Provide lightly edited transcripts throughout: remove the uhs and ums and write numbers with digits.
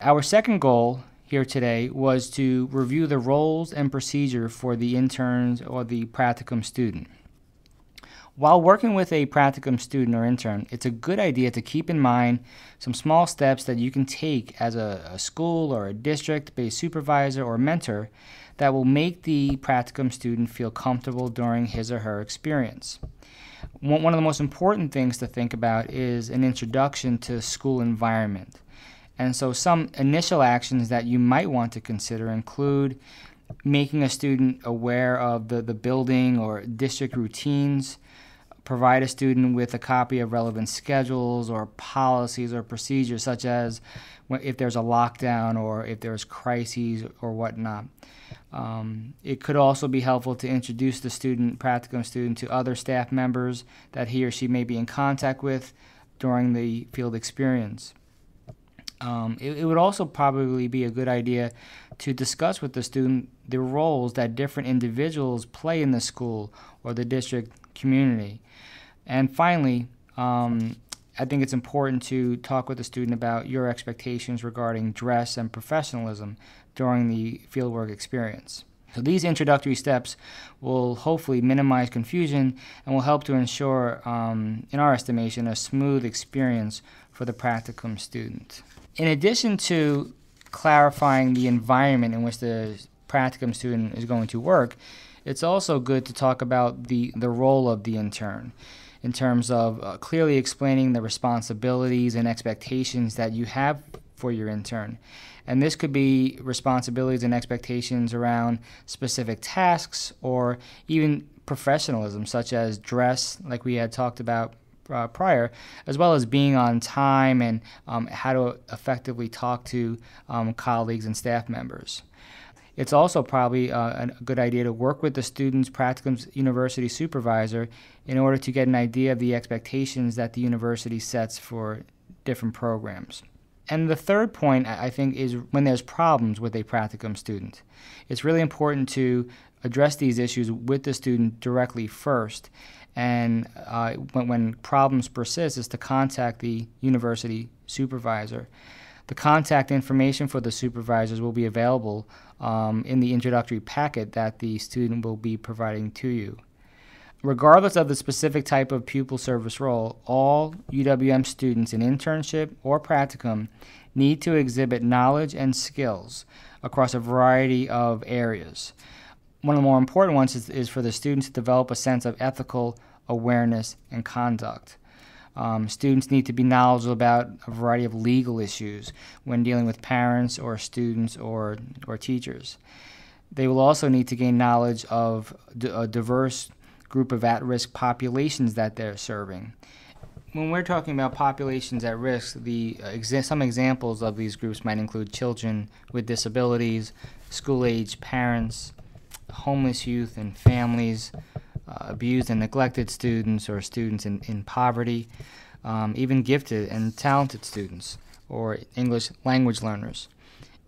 Our second goal here today was to review the roles and procedure for the interns or the practicum student. While working with a practicum student or intern, it's a good idea to keep in mind some small steps that you can take as a school or a district-based supervisor or mentor that will make the practicum student feel comfortable during his or her experience. One of the most important things to think about is an introduction to school environment. And so some initial actions that you might want to consider include making a student aware of the building or district routines, provide a student with a copy of relevant schedules or policies or procedures, such as if there's a lockdown or if there's crises or whatnot. It could also be helpful to introduce the practicum student to other staff members that he or she may be in contact with during the field experience. It would also probably be a good idea to discuss with the student the roles that different individuals play in the school or the district community. And finally, I think it's important to talk with the student about your expectations regarding dress and professionalism during the fieldwork experience. So these introductory steps will hopefully minimize confusion and will help to ensure, in our estimation, a smooth experience for the practicum student. In addition to clarifying the environment in which the practicum student is going to work, it's also good to talk about the role of the intern in terms of clearly explaining the responsibilities and expectations that you have for your intern. And this could be responsibilities and expectations around specific tasks or even professionalism, such as dress, like we had talked about prior, as well as being on time and how to effectively talk to colleagues and staff members. It's also probably a good idea to work with the student's practicum university supervisor in order to get an idea of the expectations that the university sets for different programs. And the third point, I think, is when there's problems with a practicum student. It's really important to address these issues with the student directly first, and when problems persist, is to contact the university supervisor. The contact information for the supervisors will be available in the introductory packet that the student will be providing to you. Regardless of the specific type of pupil service role, all UWM students in internship or practicum need to exhibit knowledge and skills across a variety of areas. One of the more important ones is for the students to develop a sense of ethical awareness and conduct. Students need to be knowledgeable about a variety of legal issues when dealing with parents or students or teachers. They will also need to gain knowledge of a diverse group of at-risk populations that they're serving. When we're talking about populations at risk, some examples of these groups might include children with disabilities, school-age parents, homeless youth and families, abused and neglected students or students in poverty, even gifted and talented students or English language learners.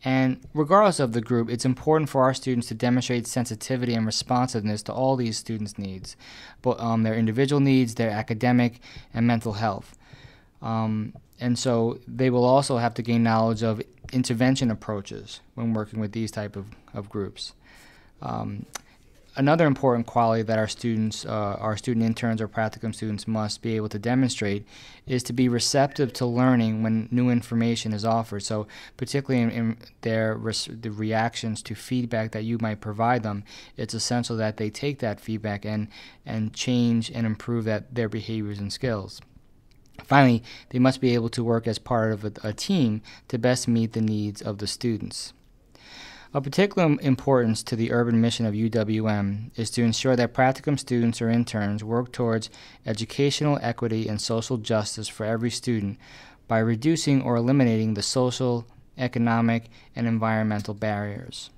And regardless of the group, it's important for our students to demonstrate sensitivity and responsiveness to all these students' needs, but their individual needs, their academic and mental health. And so they will also have to gain knowledge of intervention approaches when working with these type of groups. Another important quality that our student interns or practicum students must be able to demonstrate is to be receptive to learning when new information is offered. So particularly in the reactions to feedback that you might provide them, it's essential that they take that feedback and change and improve their behaviors and skills. Finally, they must be able to work as part of a team to best meet the needs of the students. Of particular importance to the urban mission of UWM is to ensure that practicum students or interns work towards educational equity and social justice for every student by reducing or eliminating the social, economic, and environmental barriers.